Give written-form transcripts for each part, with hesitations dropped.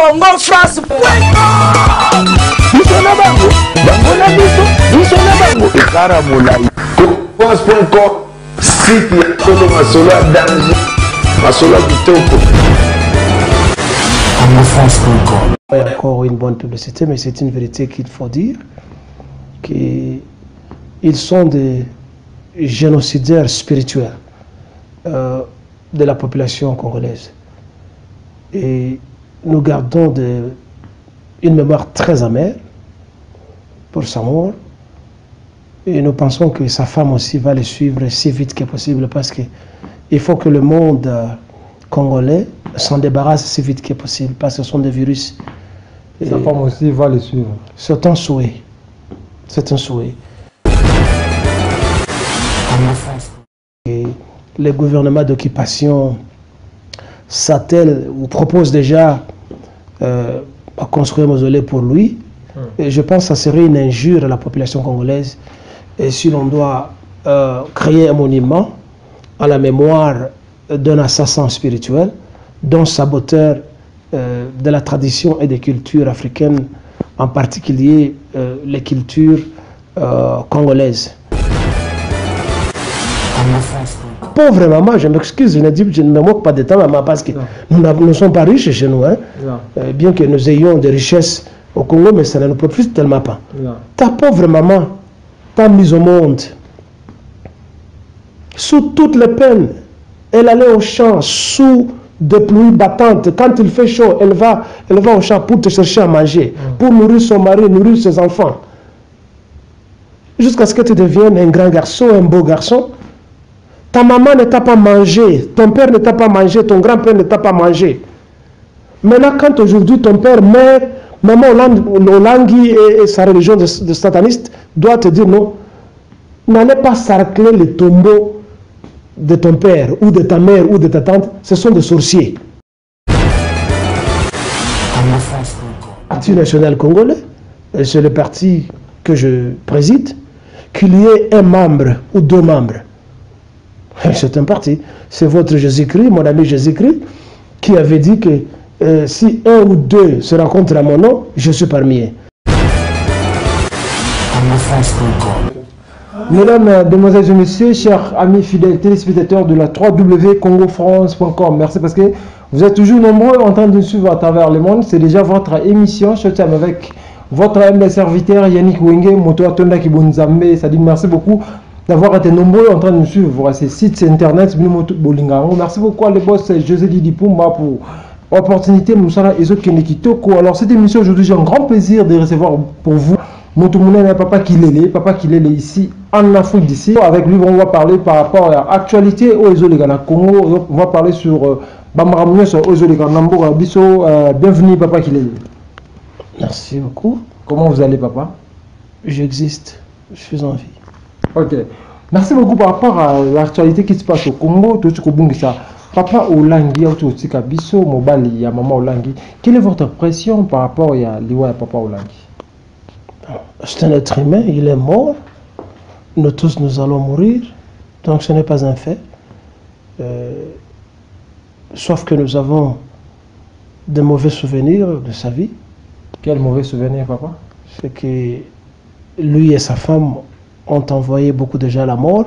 Congo France. France.com, site ya Congo Masolo à danger, Masolo Kitoko. France.com. Il y a encore une bonne publicité, mais c'est une vérité qu'il faut dire qu'ils sont des génocidaires spirituels de la population congolaise. Et nous gardons une mémoire très amère pour sa mort. Et nous pensons que sa femme aussi va le suivre si vite que possible parce qu'il faut que le monde congolais s'en débarrasse si vite que possible parce que ce sont des virus. Sa femme aussi va le suivre. C'est un souhait. C'est un souhait. Et les gouvernements d'occupation s'attellent ou proposent déjà à construire un mausolée pour lui. Et je pense que ça serait une injure à la population congolaise. Et si l'on doit créer un monument à la mémoire d'un assassin spirituel, d'un saboteur de la tradition et des cultures africaines, en particulier les cultures congolaises. Pauvre maman, je m'excuse, je ne me moque pas de ta maman parce que nous ne sommes pas riches chez nous. Hein? Bien que nous ayons des richesses au Congo, mais ça ne nous profite tellement pas. Ta pauvre maman t'a mise au monde sous toutes les peines. Elle allait au champ sous des pluies battantes. Quand il fait chaud, elle va au champ pour te chercher à manger, pour nourrir son mari, nourrir ses enfants. Jusqu'à ce que tu deviennes un grand garçon, un beau garçon. Ta maman ne t'a pas mangé, ton père ne t'a pas mangé, ton grand-père ne t'a pas mangé. Maintenant, quand aujourd'hui ton père meurt, maman Olangui et sa religion de sataniste doit te dire non, n'allez pas sarcler le tombeau de ton père ou de ta mère ou de ta tante, ce sont des sorciers. Parti national congolais, c'est le parti que je préside, qu'il y ait un membre ou deux membres. C'est un parti. C'est votre Jésus-Christ, mon ami Jésus-Christ, qui avait dit que si un ou deux se rencontrent à mon nom, je suis parmi eux. Mesdames, demoiselles et messieurs, chers amis fidèles téléspectateurs de la www.congofrance.com, merci parce que vous êtes toujours nombreux en train de nous suivre à travers le monde. C'est déjà votre émission Showtime avec votre humble serviteur Yannick Wenge, Moto Atonda Kibunzambe. Ça dit merci beaucoup d'avoir été nombreux en train de nous suivre sur ces sites internet. Merci beaucoup à le boss José Didi Pumba pour l'opportunité. Alors cette émission aujourd'hui, j'ai un grand plaisir de recevoir pour vous Motomouna Papa Kilele ici en Afrique d'ici. Avec lui, on va parler par rapport à l'actualité au Ezoligana Congo. On va parler sur Bamaramounia sur Ezoligana Nambo Bisso. Bienvenue Papa Kilele. Merci beaucoup. Comment vous allez Papa? J'existe, je suis en vie. Ok. Merci beaucoup par rapport à l'actualité qui se passe au Congo. Papa Olangi, Bisso, Mobali, ya Maman Olangi. Quelle est votre impression par rapport à l'Iwa Papa Olangi? C'est un être humain, il est mort. Nous tous, nous allons mourir. Donc ce n'est pas un fait. Sauf que nous avons de mauvais souvenirs de sa vie. Quel mauvais souvenir, Papa? C'est que lui et sa femme ont envoyé beaucoup de gens à la mort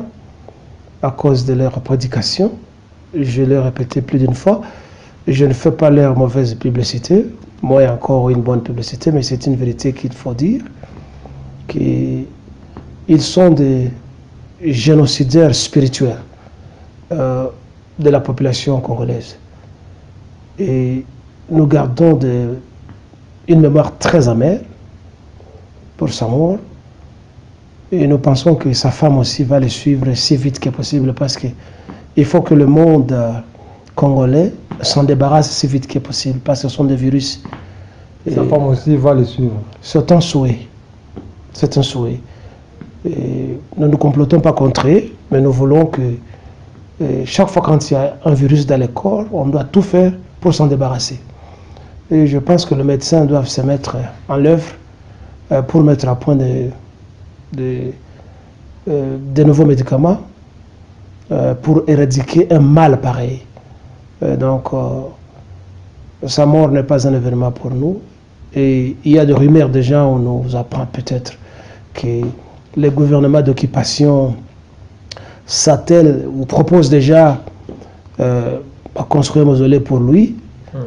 à cause de leur prédication. Je l'ai répété plus d'une fois. Je ne fais pas leur mauvaise publicité. Moi, il y a encore une bonne publicité, mais c'est une vérité qu'il faut dire. Qu'ils sont des génocidaires spirituels de la population congolaise. Et nous gardons une mémoire très amère pour sa mort. Et nous pensons que sa femme aussi va le suivre si vite que possible parce qu'il faut que le monde congolais s'en débarrasse si vite que possible parce que ce sont des virus. Sa femme aussi va le suivre. C'est un souhait. C'est un souhait. Et nous ne complotons pas contre eux, mais nous voulons que chaque fois quand il y a un virus dans le corps, on doit tout faire pour s'en débarrasser. Et je pense que les médecins doivent se mettre en l'œuvre pour mettre à point de nouveaux médicaments pour éradiquer un mal pareil. Donc, Sa mort n'est pas un événement pour nous. Et il y a des rumeurs déjà, on nous apprend peut-être que les gouvernements d'occupation s'attellent ou proposent déjà à construire un mausolée pour lui.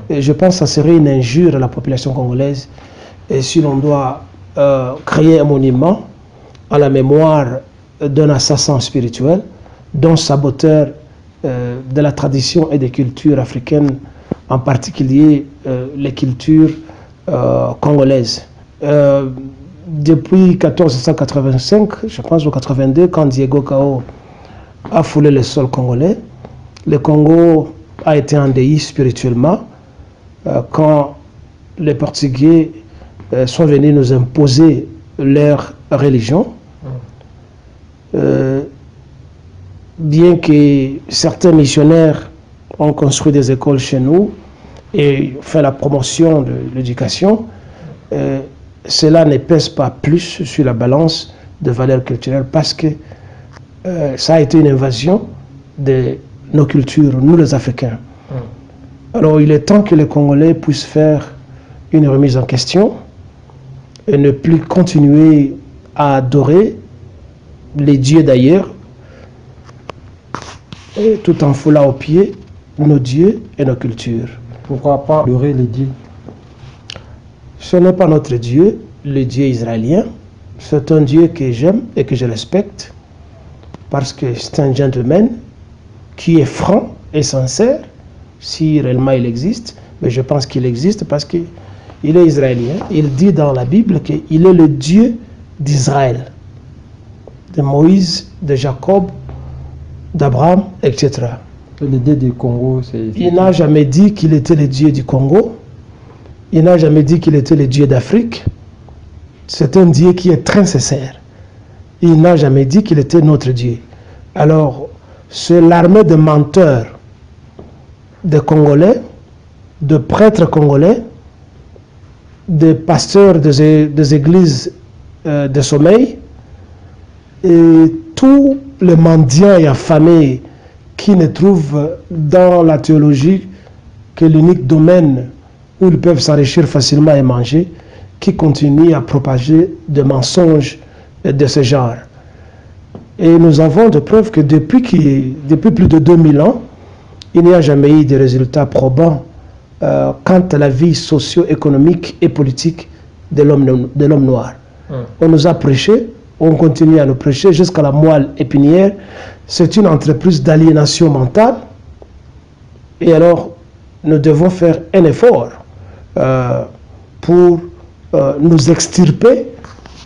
Et je pense que ça serait une injure à la population congolaise. Et si l'on doit créer un monument à la mémoire d'un assassin spirituel, d'un saboteur de la tradition et des cultures africaines, en particulier les cultures congolaises. Depuis 1485, je pense au 82, quand Diego Cao a foulé le sol congolais, le Congo a été endeuillé spirituellement quand les Portugais sont venus nous imposer leur religion. Bien que certains missionnaires ont construit des écoles chez nous et fait la promotion de l'éducation, cela ne pèse pas plus sur la balance de valeurs culturelles parce que ça a été une invasion de nos cultures, nous les Africains. Alors il est temps que les Congolais puissent faire une remise en question et ne plus continuer à adorer les dieux d'ailleurs, et tout en foulant aux pieds nos dieux et nos cultures. Pourquoi pas adorer les dieux? Ce n'est pas notre Dieu, le Dieu israélien. C'est un Dieu que j'aime et que je respecte parce que c'est un gentleman qui est franc et sincère, si réellement il existe. Mais je pense qu'il existe parce qu'il est israélien. Il dit dans la Bible qu'il est le Dieu d'Israël, de Moïse, de Jacob, d'Abraham, etc. Le Dieu du Congo, c'est... Il n'a jamais dit qu'il était le Dieu du Congo. Il n'a jamais dit qu'il était le Dieu d'Afrique. C'est un Dieu qui est très sincère. Il n'a jamais dit qu'il était notre Dieu. Alors, c'est l'armée de menteurs, de Congolais, de prêtres congolais, de pasteurs des églises de sommeil, et tous les mendiants et affamés qui ne trouvent dans la théologie que l'unique domaine où ils peuvent s'enrichir facilement et manger, qui continuent à propager des mensonges de ce genre. Et nous avons des preuves que depuis plus de 2000 ans, il n'y a jamais eu de résultats probants quant à la vie socio-économique et politique de l'homme noir. On nous a prêché, on continue à nous prêcher jusqu'à la moelle épinière. C'est une entreprise d'aliénation mentale. Et alors, nous devons faire un effort pour nous extirper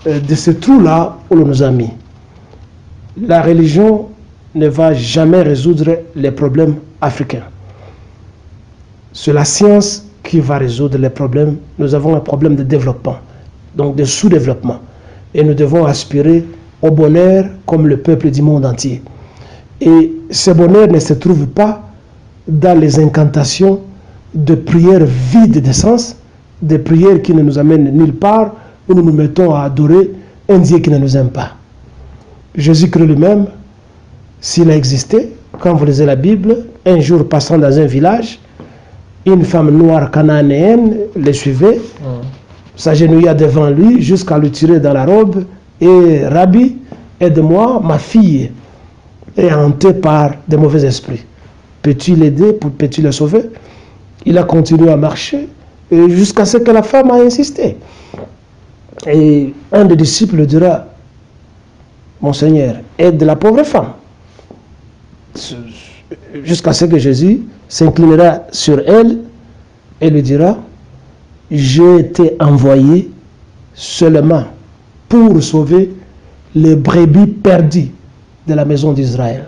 de ce trou-là où l'on nous a mis. La religion ne va jamais résoudre les problèmes africains. C'est la science qui va résoudre les problèmes. Nous avons un problème de développement, donc de sous-développement. Et nous devons aspirer au bonheur comme le peuple du monde entier. Et ce bonheur ne se trouve pas dans les incantations de prières vides de sens, des prières qui ne nous amènent nulle part, où nous nous mettons à adorer un Dieu qui ne nous aime pas. Jésus-Christ lui-même, s'il a existé, quand vous lisez la Bible, un jour passant dans un village, une femme noire cananéenne le suivait, s'agenouilla devant lui jusqu'à le tirer dans la robe et Rabbi, aide-moi, ma fille est hantée par de mauvais esprits. Peux-tu l'aider, peux-tu le sauver? Il a continué à marcher jusqu'à ce que la femme a insisté. Et un des disciples lui dira, mon Seigneur, aide la pauvre femme. Jusqu'à ce que Jésus s'inclinera sur elle et lui dira, j'ai été envoyé seulement pour sauver les brebis perdues de la maison d'Israël.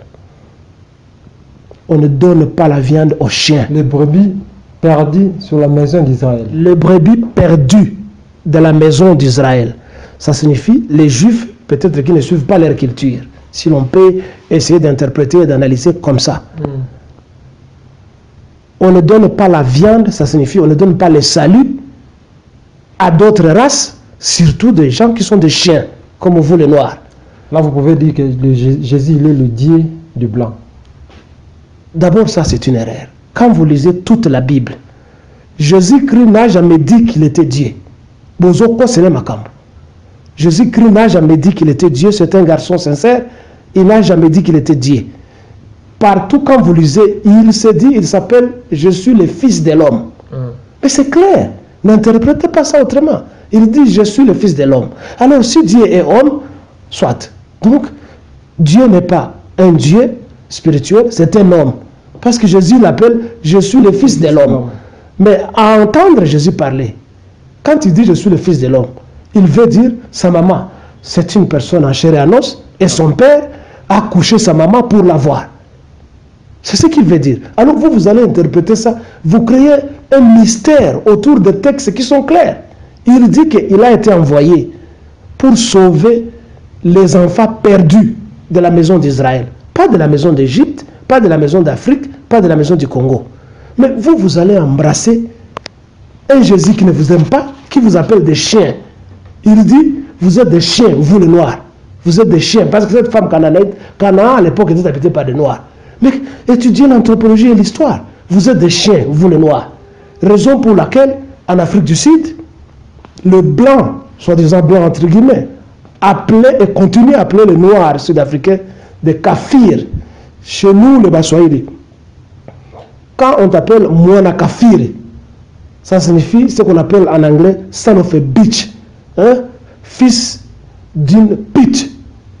On ne donne pas la viande aux chiens. Les brebis perdues sur la maison d'Israël. Les brebis perdues de la maison d'Israël. Ça signifie les Juifs, peut-être qui ne suivent pas leur culture. Si l'on peut essayer d'interpréter et d'analyser comme ça. On ne donne pas la viande, ça signifie on ne donne pas le salut à d'autres races, surtout des gens qui sont des chiens, comme vous les Noirs. Là, vous pouvez dire que Jésus, il est le Dieu du blanc. D'abord, ça c'est une erreur. Quand vous lisez toute la Bible, Jésus-Christ n'a jamais dit qu'il était Dieu. Jésus-Christ n'a jamais dit qu'il était Dieu. C'est un garçon sincère. Il n'a jamais dit qu'il était Dieu. Partout quand vous lisez, il se dit, il s'appelle « Je suis le Fils de l'homme ». Mais c'est clair. N'interprétez pas ça autrement. Il dit « Je suis le Fils de l'homme ». Alors si Dieu est homme, soit. Donc, Dieu n'est pas un Dieu spirituel, c'est un homme. Parce que Jésus l'appelle « Je suis le Fils de l'homme ». Mais à entendre Jésus parler, quand il dit « Je suis le Fils de l'homme », il veut dire sa maman, c'est une personne en chair et en os, et son père a couché sa maman pour l'avoir. C'est ce qu'il veut dire. Alors vous allez interpréter ça, vous créez un mystère autour des textes qui sont clairs. Il dit qu'il a été envoyé pour sauver les enfants perdus de la maison d'Israël. Pas de la maison d'Égypte, pas de la maison d'Afrique, pas de la maison du Congo. Mais vous allez embrasser un Jésus qui ne vous aime pas, qui vous appelle des chiens. Il dit, vous êtes des chiens, vous les Noirs. Vous êtes des chiens, parce que cette femme cananéenne, Canaan à l'époque était habitée par des Noirs. Mais étudiez l'anthropologie et l'histoire. Vous êtes des chiens, vous les Noirs. Raison pour laquelle, en Afrique du Sud, le blanc, soi-disant blanc entre guillemets, appelait et continue à appeler les Noirs sud-africains des kafirs. Chez nous, les Baswahili, quand on t'appelle Mwana Kafiri, ça signifie ce qu'on appelle en anglais son of a bitch, hein? Fils d'une pute.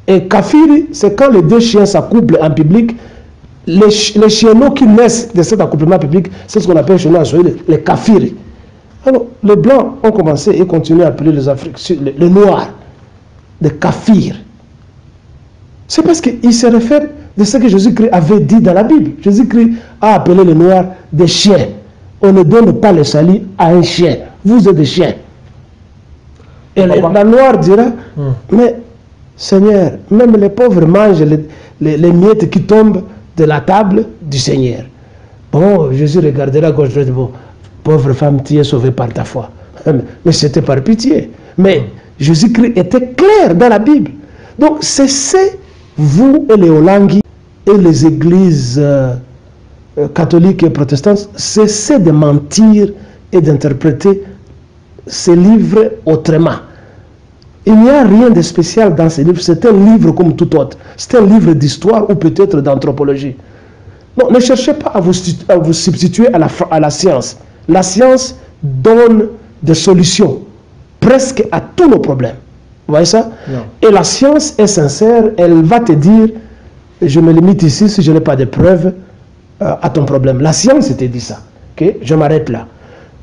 Et Kafiri, c'est quand les deux chiens s'accouplent en public. Les chienneaux qui naissent de cet accouplement public, c'est ce qu'on appelle chez nous en Swahili les Kafiri. Alors, les Blancs ont commencé et continuent à appeler les Noirs des Kafirs. C'est parce qu'ils se réfèrent de ce que Jésus-Christ avait dit dans la Bible. Jésus-Christ a appelé les Noirs des chiens. On ne donne pas le salut à un chien. Vous êtes des chiens. Et la Noire dira, mais Seigneur, même les pauvres mangent les miettes qui tombent de la table du Seigneur. Bon, Jésus regardera à gauche, bon, pauvre femme, tu es sauvée par ta foi. Mais c'était par pitié. Mais Jésus-Christ était clair dans la Bible. Donc, cessez, vous et les Hollandais et les églises catholiques et protestantes, cessez de mentir et d'interpréter ces livres autrement. Il n'y a rien de spécial dans ces livres. C'est un livre comme tout autre. C'est un livre d'histoire ou peut-être d'anthropologie. Non, ne cherchez pas à vous substituer à la science. La science donne des solutions presque à tous nos problèmes. Vous voyez ça? Non. Et la science est sincère. Elle va te dire, je me limite ici si je n'ai pas de preuves à ton problème. La science te dit ça. Okay? Je m'arrête là.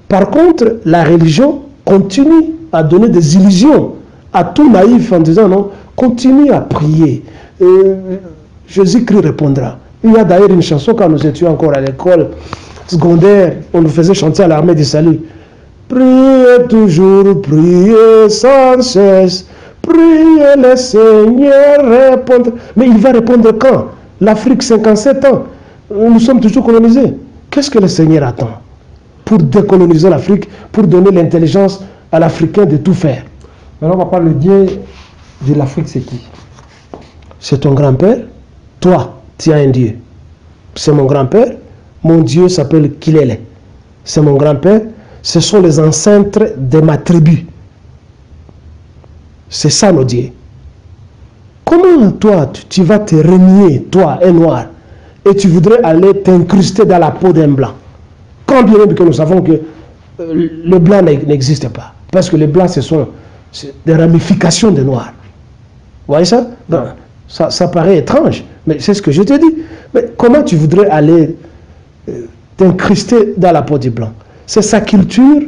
Par contre, la religion continue à donner des illusions à tout naïf en disant non, continue à prier. Jésus-Christ répondra. Il y a d'ailleurs une chanson quand nous étions encore à l'école secondaire, on nous faisait chanter à l'armée du salut. Priez toujours, priez sans cesse, priez le Seigneur répondre. Mais il va répondre quand? L'Afrique, 57 ans. Nous sommes toujours colonisés. Qu'est-ce que le Seigneur attend pour décoloniser l'Afrique, pour donner l'intelligence à l'Africain de tout faire? Maintenant, papa, le Dieu de l'Afrique, c'est qui? C'est ton grand-père. Toi, tu as un Dieu. C'est mon grand-père. Mon Dieu s'appelle Kilele. C'est mon grand-père. Ce sont les ancêtres de ma tribu. C'est ça nos dieux. Comment toi, tu vas te renier, toi, un noir, et tu voudrais aller t'incruster dans la peau d'un blanc? Quand bien même que nous savons que le blanc n'existe pas. Parce que les blancs, ce sont des ramifications de noirs. Vous voyez ça? Non, ça paraît étrange, mais c'est ce que je te dis. Mais comment tu voudrais aller t'incruster dans la peau du blanc? C'est sa culture,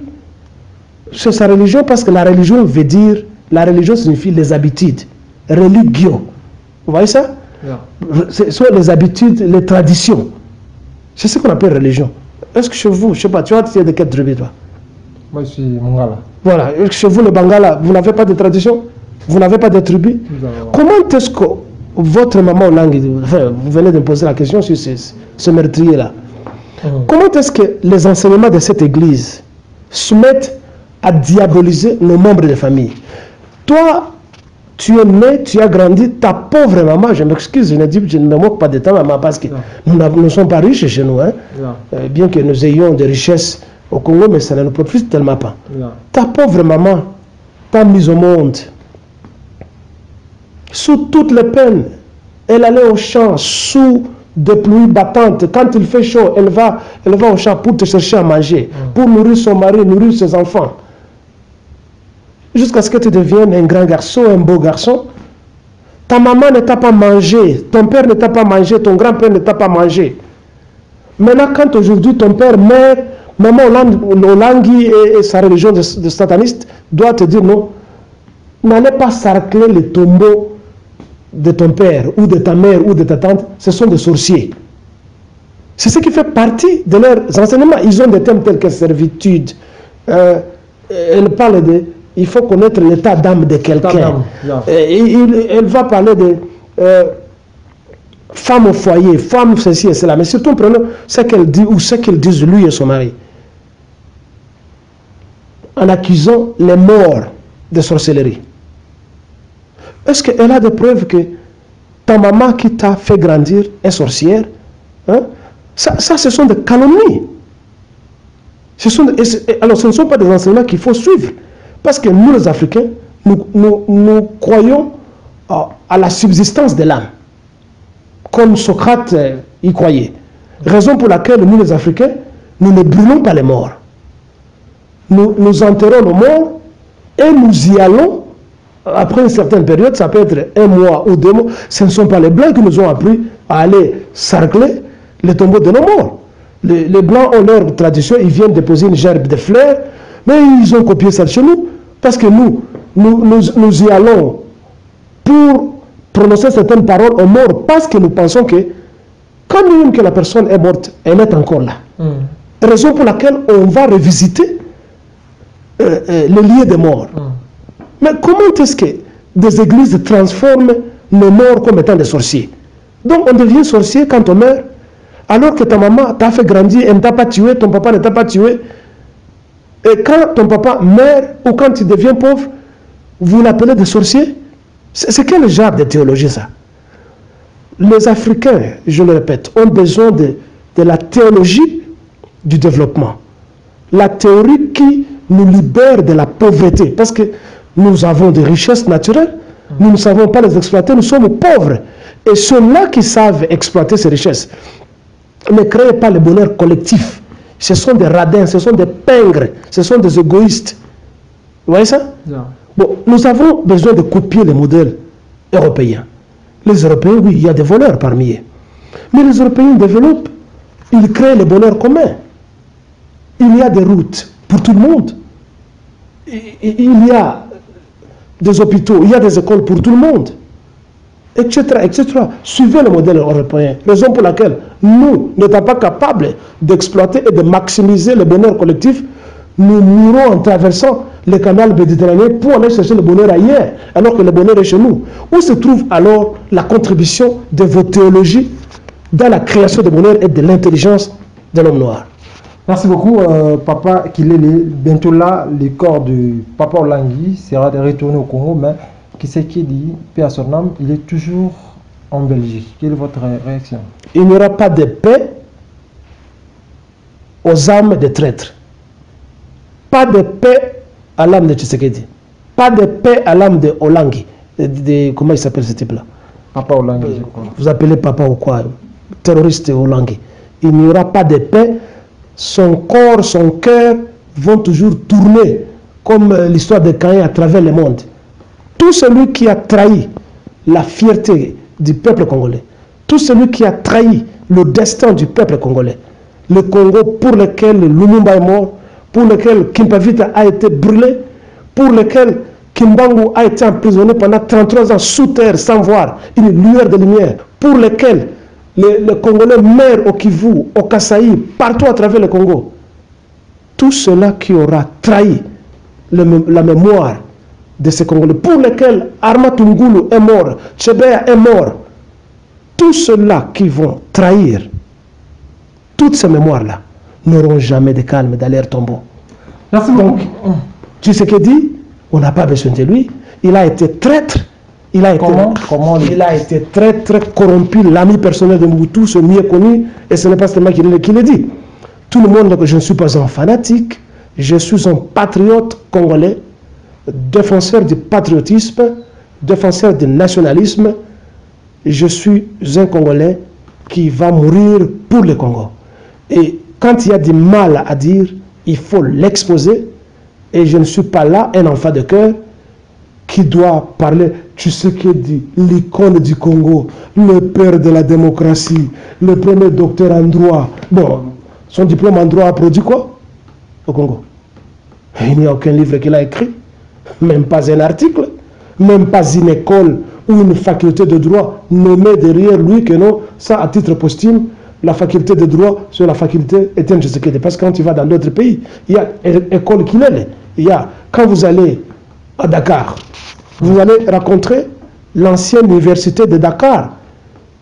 c'est sa religion, parce que la religion veut dire, la religion signifie les habitudes, religio. Vous voyez ça? Yeah. Ce sont les habitudes, les traditions. C'est ce qu'on appelle religion. Est-ce que chez vous, je ne sais pas, tu es de quelle tribu toi? Moi je suis Mangala. Voilà, chez vous les Bangala, vous n'avez pas de tradition? Vous n'avez pas de tribu? Comment est-ce que votre maman langue, enfin, vous venez de me poser la question sur ce meurtrier-là. Comment est-ce que les enseignements de cette église se mettent à diaboliser nos membres de famille? Toi, tu es né, tu as grandi, ta pauvre maman, je m'excuse, je ne me moque pas de ta maman parce que nous ne sommes pas riches chez nous, hein? Bien que nous ayons des richesses au Congo, mais ça ne nous profite tellement pas. Non. Ta pauvre maman t'a mise au monde sous toutes les peines. Elle allait au champ sous des pluies battantes. Quand il fait chaud, elle va au champ pour te chercher à manger, pour nourrir son mari, nourrir ses enfants. Jusqu'à ce que tu deviennes un grand garçon, un beau garçon. Ta maman ne t'a pas mangé, ton père ne t'a pas mangé, ton grand-père ne t'a pas mangé. Maintenant, quand aujourd'hui ton père meurt, maman Olangui et sa religion de sataniste doit te dire non, n'allez pas sarcler le tombeau de ton père ou de ta mère ou de ta tante, ce sont des sorciers. C'est ce qui fait partie de leurs enseignements. Ils ont des thèmes tels que servitude. Elle parle de... Il faut connaître l'état d'âme de quelqu'un. Elle va parler de femme au foyer, femme ceci et cela. Mais surtout, prenons ce qu'elle dit ou ce qu'ils disent lui et son mari. En accusant les morts de sorcellerie. Est-ce qu'elle a des preuves que ta maman qui t'a fait grandir est sorcière? Hein? Ça, ce sont des calomnies. Alors, ce ne sont pas des enseignements qu'il faut suivre. Parce que nous, les Africains, nous croyons à la subsistance de l'âme. Comme Socrate y croyait. Raison pour laquelle nous, les Africains, nous ne brûlons pas les morts. Nous enterrons nos morts et nous y allons. Après une certaine période, ça peut être 1 mois ou 2 mois. Ce ne sont pas les Blancs qui nous ont appris à aller sarcler les tombeaux de nos morts. Les Blancs ont leur tradition, ils viennent déposer une gerbe de fleurs, mais ils ont copié ça chez nous. Parce que nous y allons pour prononcer certaines paroles aux morts, parce que nous pensons que quand même que la personne est morte, elle est encore là. Raison pour laquelle on va revisiter le lieu des morts. Mais comment est-ce que des églises transforment nos morts comme étant des sorciers? Donc on devient sorcier quand on meurt, alors que ta maman t'a fait grandir, elle ne t'a pas tué, ton papa ne t'a pas tué. Et quand ton papa meurt ou quand tu deviens pauvre, vous l'appelez des sorciers? C'est quel genre de théologie ça? Les Africains, je le répète, ont besoin de la théologie du développement. La théorie qui nous libère de la pauvreté. Parce que nous avons des richesses naturelles, nous ne savons pas les exploiter, nous sommes pauvres. Et ceux-là qui savent exploiter ces richesses ne créent pas le bonheur collectif. Ce sont des radins, ce sont des pingres, ce sont des égoïstes. Vous voyez ça? Non. Bon, nous avons besoin de copier les modèles européens. Les Européens, oui, il y a des voleurs parmi eux. Mais les Européens développent, ils créent le bonheur commun. Il y a des routes pour tout le monde. Il y a des hôpitaux, il y a des écoles pour tout le monde. Etc., etc. Suivez le modèle européen. Raison pour laquelle nous n'étant pas capables d'exploiter et de maximiser le bonheur collectif, nous mourons en traversant le canal méditerranéen pour aller chercher le bonheur ailleurs, alors que le bonheur est chez nous. Où se trouve alors la contribution de vos théologies dans la création du bonheur et de l'intelligence de l'homme noir? Merci beaucoup, Papa Kilele. Bientôt là, le corps de Papa Olangui sera retourné au Congo, mais qui c'est qui dit, paix à son âme, il est toujours en Belgique. Quelle est votre réaction? Il n'y aura pas de paix aux âmes des traîtres. Pas de paix à l'âme de Tshisekedi. Pas de paix à l'âme de Olangui. Comment il s'appelle ce type-là? Papa Olangui, je crois. Vous appelez Papa ou quoi? Terroriste Olangui. Il n'y aura pas de paix. Son corps, son cœur vont toujours tourner comme l'histoire de Caïn à travers le monde. Tout celui qui a trahi la fierté du peuple congolais, tout celui qui a trahi le destin du peuple congolais, le Congo pour lequel Lumumba est mort, pour lequel Kimpavita a été brûlé, pour lequel Kimbangu a été emprisonné pendant 33 ans sous terre sans voir une lueur de lumière, pour lequel les Congolais meurent au Kivu, au Kasaï, partout à travers le Congo. Tout cela qui aura trahi la mémoire de ces Congolais, pour lesquels Arma Tungulu est mort, Tchebeya est mort, tous ceux-là qui vont trahir toutes ces mémoires-là n'auront jamais de calme dans leur tombeau. Merci beaucoup. Donc, Tshisekedi, on n'a pas besoin de lui. Il a été traître. Il a été traître, corrompu, l'ami personnel de Mobutu, ce mieux connu, et ce n'est pas seulement qu'il le dit. tout le monde que je ne suis pas un fanatique, je suis un patriote congolais, défenseur du patriotisme, défenseur du nationalisme. Je suis un Congolais qui va mourir pour le Congo. Et quand il y a du mal à dire, il faut l'exposer. Et je ne suis pas là, un enfant de cœur, qui doit parler. Tu sais qui dit l'icône du Congo, le père de la démocratie, le premier docteur en droit. Bon, son diplôme en droit a produit quoi au Congo? Il n'y a aucun livre qu'il a écrit, même pas un article, même pas une école ou une faculté de droit nommée derrière lui que non, ça à titre posthume, la faculté de droit sur la faculté Étienne Tshisekedi. Parce que quand tu vas dans d'autres pays, il y a une école qui l'est. Il y a, quand vous allez à Dakar, vous allez rencontrer l'ancienne université de Dakar,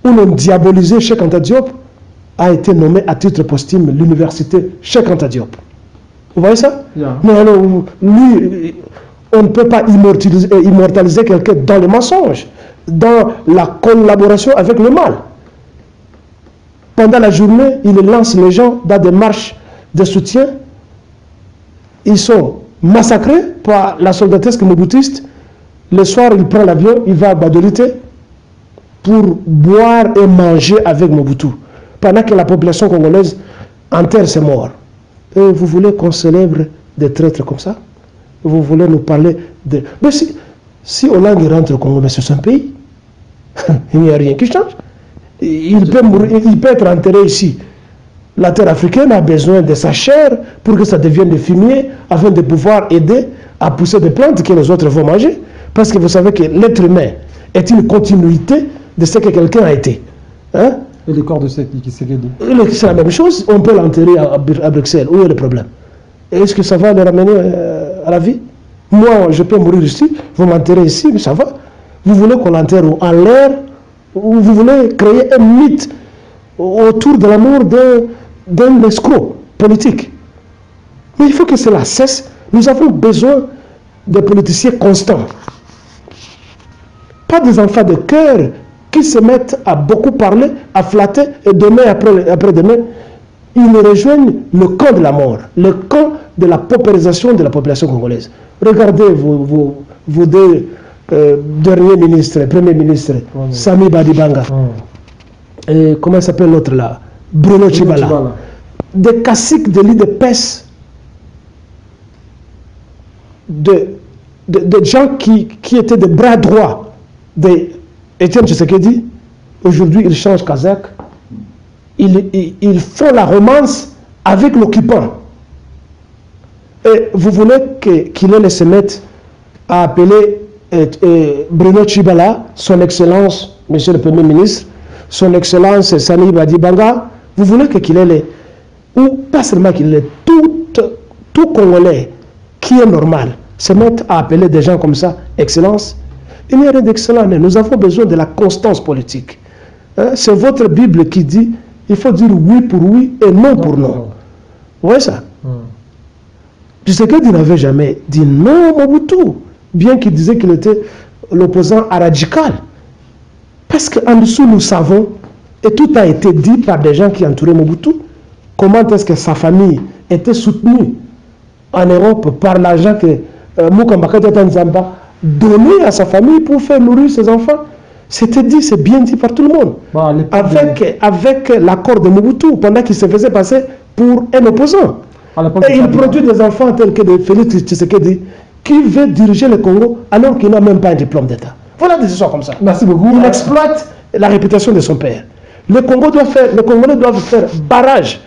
où l'on diabolisé Cheikh Anta Diop, a été nommé à titre posthume l'université Cheikh Anta Diop. Vous voyez ça? Yeah. Mais alors, lui, on ne peut pas immortaliser quelqu'un dans le mensonge, dans la collaboration avec le mal. Pendant la journée, il lance les gens dans des marches de soutien. Ils sont massacrés par la soldatesque moboutiste. Le soir, il prend l'avion, il va à Badolité pour boire et manger avec Mobutu. Pendant que la population congolaise enterre ses morts. Et vous voulez qu'on célèbre des traîtres comme ça? Vous voulez nous parler de... Mais si Hollande rentre au Congo, mais c'est un pays. Il n'y a rien qui change. Il peut être enterré ici. La terre africaine a besoin de sa chair pour que ça devienne des fumiers afin de pouvoir aider à pousser des plantes que les autres vont manger. Parce que vous savez que l'être humain est une continuité de ce que quelqu'un a été. Hein? Et le corps de qui s'est dit? C'est la même chose. On peut l'enterrer à Bruxelles. Où est le problème? Est-ce que ça va le ramener à la vie? Moi, je peux mourir ici. Vous m'enterrez ici, mais ça va. Vous voulez qu'on l'enterre en l'air? Ou vous voulez créer un mythe autour de la mort d'un escroc politique? Mais il faut que cela cesse. Nous avons besoin de politiciens constants. Pas des enfants de cœur qui se mettent à beaucoup parler, à flatter, et demain après-demain, ils rejoignent le camp de la mort, le camp de la paupérisation de la population congolaise. Regardez vos deux derniers ministres, premiers ministres, Sami Badibanga, et comment s'appelle l'autre là, Bruno Tshibala. Des caciques de l'île de Pes, de gens qui étaient des bras droits d'Étienne Tshisekedi. Aujourd'hui, ils changent Kazakh. Ils font la romance avec l'occupant. Et vous voulez qu'il ait se mettre à appeler Bruno Tshibala, son Excellence, Monsieur le Premier ministre, son Excellence Sami Badibanga, vous voulez qu'il ait ou pas seulement qu'il ait tout Congolais qui est normal, se mettre à appeler des gens comme ça, Excellence. Il n'y a rien d'excellent. Nous avons besoin de la constance politique. Hein? C'est votre Bible qui dit il faut dire oui pour oui et non pour non. Vous voyez ça? Tshisekedi n'avait jamais dit non à Mobutu, bien qu'il disait qu'il était l'opposant à radical. Parce qu'en dessous, nous savons, et tout a été dit par des gens qui entouraient Mobutu, comment est-ce que sa famille était soutenue en Europe par l'argent que Mukambaka Nzamba donné à sa famille pour faire nourrir ses enfants. C'était dit, c'est bien dit par tout le monde. Bon, avec l'accord de Mobutu, pendant qu'il se faisait passer pour un opposant. Et il produit des enfants tels que de Félix Tshisekedi, qui veut diriger le Congo alors qu'il n'a même pas un diplôme d'État. Voilà des histoires comme ça. Merci beaucoup. Il exploite la réputation de son père. Les Congolais doivent faire barrage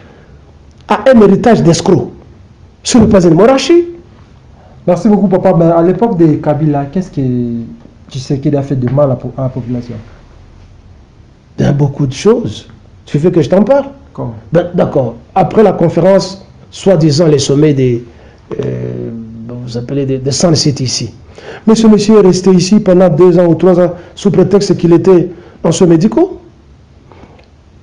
à un héritage d'escrocs. Ce n'est pas une monarchie. Merci beaucoup, papa. Mais à l'époque de Kabila, qu'est-ce que Tshisekedi a fait de mal à la population? Il y a beaucoup de choses. Tu veux que je t'en parle? Ben, d'accord. Après la conférence, soi-disant les sommets des vous appelez des Sun City ici. Mais ce monsieur est resté ici pendant 2 ans ou 3 ans sous prétexte qu'il était en soins médicaux.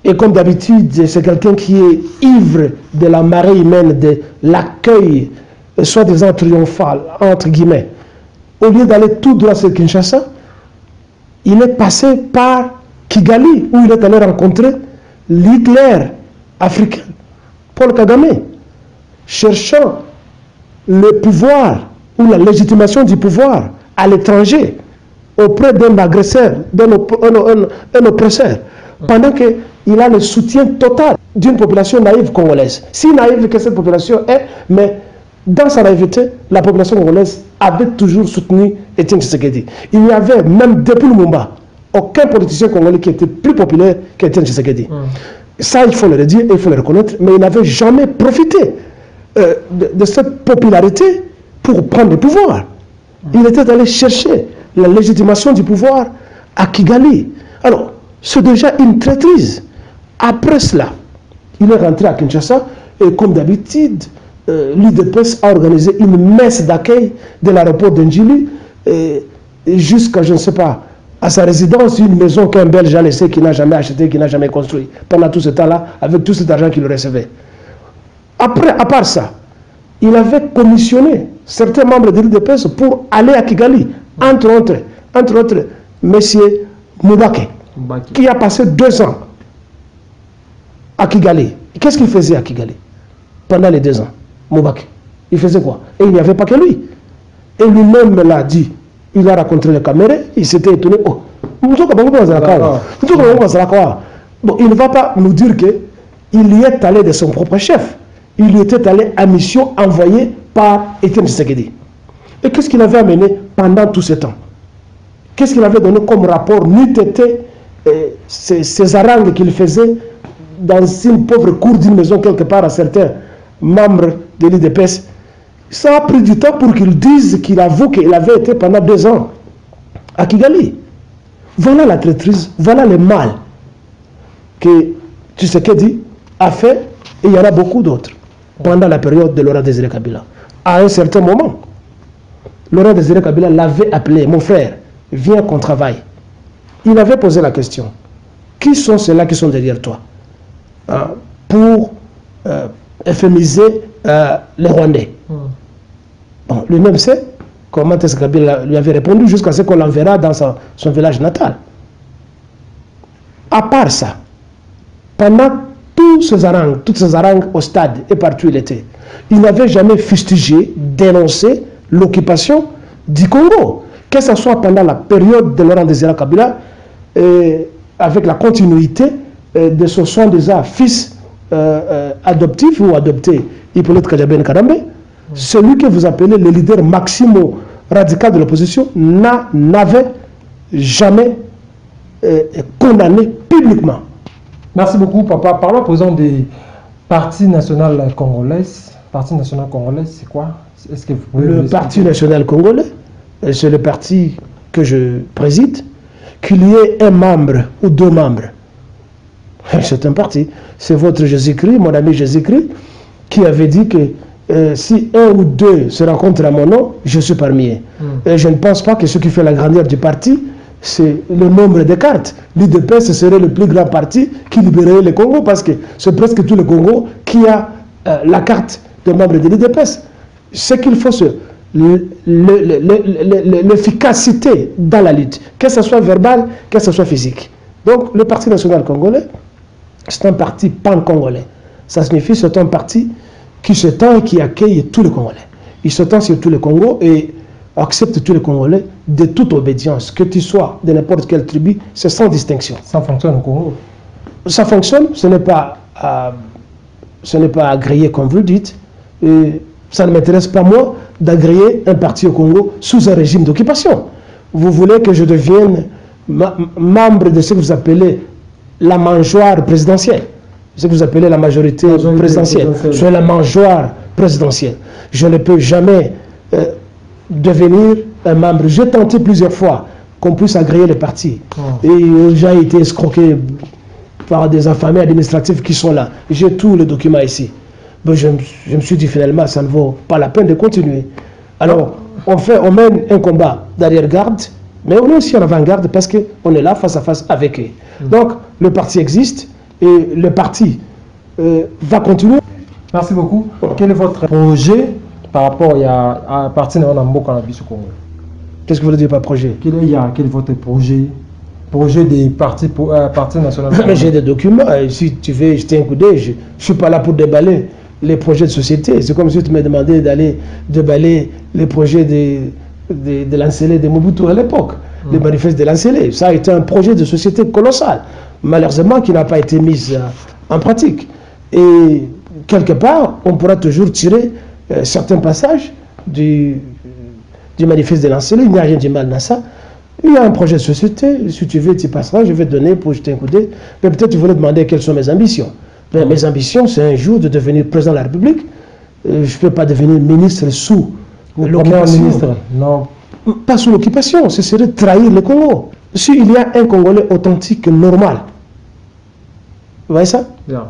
Et comme d'habitude, c'est quelqu'un qui est ivre de la marée humaine, de l'accueil soi-disant triomphal, entre guillemets. Au lieu d'aller tout droit sur Kinshasa, il est passé par Kigali, où il est allé rencontrer l'Hitler africain. Paul Kagame, cherchant le pouvoir ou la légitimation du pouvoir à l'étranger auprès d'un agresseur, un oppresseur, pendant qu'il a le soutien total d'une population naïve congolaise. Si naïve que cette population est, mais dans sa naïveté, la population congolaise avait toujours soutenu Étienne Tshisekedi. Il y avait, même depuis Lumumba, aucun politicien congolais qui était plus populaire qu'Étienne Tshisekedi. Ça, il faut le dire et il faut le reconnaître, mais il n'avait jamais profité de cette popularité pour prendre le pouvoir. Il était allé chercher la légitimation du pouvoir à Kigali. Alors, c'est déjà une traîtrise. Après cela, il est rentré à Kinshasa et comme d'habitude, l'UDPS a organisé une messe d'accueil de l'aéroport d'Ndjili jusqu'à, je ne sais pas, à sa résidence, une maison qu'un Belge a laissée, qu'il n'a jamais achetée, qu'il n'a jamais construite, pendant tout ce temps-là, avec tout cet argent qu'il recevait. Après, à part ça, il avait commissionné certains membres de l'UDPS pour aller à Kigali, entre autres, M. Moubake, qui a passé 2 ans à Kigali. Qu'est-ce qu'il faisait à Kigali pendant les 2 ans, Moubake? Il faisait quoi? Et il n'y avait pas que lui. Et lui-même me l'a dit. Il a rencontré les caméras, il s'était étonné. Oh, bon, il ne va pas nous dire qu'il y est allé de son propre chef. Il y était allé à mission envoyée par Étienne Tshisekedi. Et qu'est-ce qu'il avait amené pendant tout ce temps? Qu'est-ce qu'il avait donné comme rapport? N'eût été ces harangues qu'il faisait dans une pauvre cour d'une maison quelque part à certains membres de l'UDPS. Ça a pris du temps pour qu'il dise, qu'il avoue qu'il avait été pendant 2 ans à Kigali. Voilà la traîtrise, voilà le mal que Tshisekedi a fait, et il y en a beaucoup d'autres pendant la période de Laurent Désiré Kabila. À un certain moment, Laurent Désiré Kabila l'avait appelé, mon frère, viens qu'on travaille. Il avait posé la question, qui sont ceux-là qui sont derrière toi pour euphémiser les Rwandais? Bon, lui-même sait comment est-ce que Kabila lui avait répondu jusqu'à ce qu'on l'enverra dans son village natal. À part ça, pendant toutes ces harangues au stade et partout où il était, il n'avait jamais fustigé, dénoncé l'occupation du Congo. Que ce soit pendant la période de Laurent Désiré Kabila, avec la continuité de son soi-disant fils adoptif ou adopté, Hippolyte Kagame Kadambe, celui que vous appelez le leader maximo radical de l'opposition n'avait jamais condamné publiquement. Merci beaucoup, papa. Parlons à présent des partis nationaux congolais. Parti national congolais, c'est quoi? Est-ce que vous pouvez le Parti national congolais, c'est le parti que je préside. Qu'il y ait un membre ou 2 membres, c'est un parti. C'est votre Jésus-Christ, mon ami Jésus-Christ, qui avait dit que si 1 ou 2 se rencontrent à mon nom, je suis parmi eux. Et je ne pense pas que ce qui fait la grandeur du parti, c'est le nombre de cartes. L'UDPS, ce serait le plus grand parti qui libérerait le Congo, parce que c'est presque tout le Congo qui a la carte de membre de l'UDPS. Ce qu'il faut, c'est l'efficacité dans la lutte, que ce soit verbal, que ce soit physique. Donc, le Parti national congolais, c'est un parti pan-congolais. Ça signifie que c'est un parti qui s'étend et qui accueille tous les Congolais. Il s'étend sur tous les Congos et accepte tous les Congolais de toute obédience, que tu sois de n'importe quelle tribu, c'est sans distinction. Ça fonctionne au Congo? Ça fonctionne, ce n'est pas agréé comme vous le dites. Et ça ne m'intéresse pas, moi, d'agréer un parti au Congo sous un régime d'occupation. Vous voulez que je devienne membre de ce que vous appelez la mangeoire présidentielle, ce que vous appelez la majorité présidentielle. Je suis la mangeoire présidentielle. Je ne peux jamais devenir un membre. J'ai tenté plusieurs fois qu'on puisse agréer les partis. Et j'ai été escroqué par des affamés administratifs qui sont là. J'ai tous les documents ici. Ben, je me suis dit finalement, ça ne vaut pas la peine de continuer. Alors, on mène un combat d'arrière-garde, mais on est aussi en avant-garde parce qu'on est là face à face avec eux. Donc, le parti existe et le parti va continuer. Merci beaucoup. Quel est votre projet par rapport à un parti dans le Congo? Qu'est-ce que vous voulez dire par projet? Quel est votre projet projet des partis nationaux. Mais j'ai des documents. Si tu veux jeter un coup d'œil, je ne suis pas là pour déballer les projets de société. C'est comme si tu me demandais d'aller déballer les projets de l'Ancélé de Mobutu à l'époque, les manifestes de l'Ancélé. Ça a été un projet de société colossal, malheureusement qui n'a pas été mis en pratique. Et quelque part, on pourra toujours tirer certains passages du manifeste de l'Ancélé. Il n'y a rien de mal dans ça. Il y a un projet de société, si tu veux, tu passeras, je vais te donner pour jeter un coup d'œil. Mais peut-être tu voulais demander quelles sont mes ambitions. Mais mes ambitions, c'est un jour de devenir président de la République. Je ne peux pas devenir ministre sous l'occupation. Non. Pas sous l'occupation, ce serait trahir le Congo. S'il y a un Congolais authentique, normal, vous voyez ça? Bien.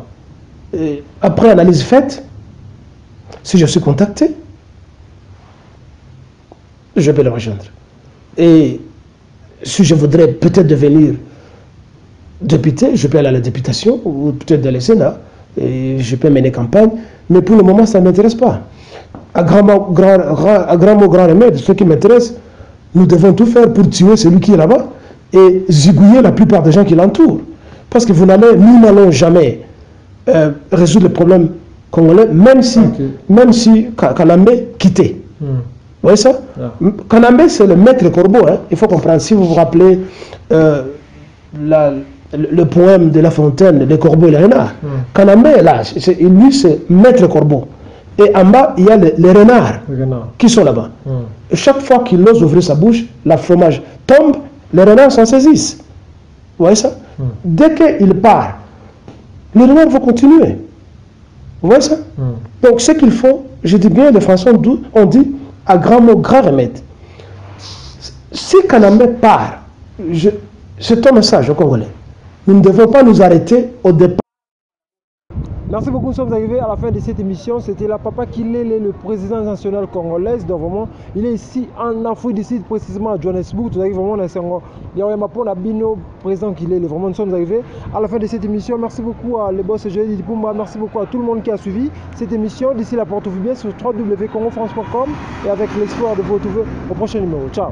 Après analyse faite, si je suis contacté, je peux le rejoindre. Et si je voudrais peut-être devenir député, je peux aller à la députation ou peut-être dans le Sénat et je peux mener campagne, mais pour le moment ça ne m'intéresse pas. À grand mot, grand remède, ce qui m'intéresse, nous devons tout faire pour tuer celui qui est là-bas et zigouiller la plupart des gens qui l'entourent. Parce que nous n'allons jamais résoudre le problème congolais, même si Kanambe quittait. Vous voyez ça? Kanambe, c'est le maître corbeau. Hein. Il faut comprendre. Si vous vous rappelez le poème de La Fontaine, Les corbeaux et les renards, Kanambe est là. Lui, c'est maître corbeau. Et en bas, il y a les renards qui sont là-bas. Chaque fois qu'il ose ouvrir sa bouche, la fromage tombe, les renards s'en saisissent. Vous voyez ça? Dès qu'il part, les renards vont continuer. Vous voyez ça? Donc, ce qu'il faut, je dis bien de façon douce, on dit à grand mot, grand remède. Si Kanambe part, c'est un message au Congolais. Nous ne devons pas nous arrêter au départ. Merci beaucoup, nous sommes arrivés à la fin de cette émission. C'était la Papa Kilele, le président national congolais. Donc vraiment, il est ici en Afrique du Sud, précisément à Johannesburg. Nous arrivons vraiment dans il y a un Bino, président Kilele. Vraiment, nous sommes arrivés à la fin de cette émission. Merci beaucoup à les boss Jeudi Dipumba. Merci beaucoup à tout le monde qui a suivi cette émission. D'ici là, portez-vous bien sur www.congofrance.com et avec l'espoir de vous retrouver au prochain numéro. Ciao.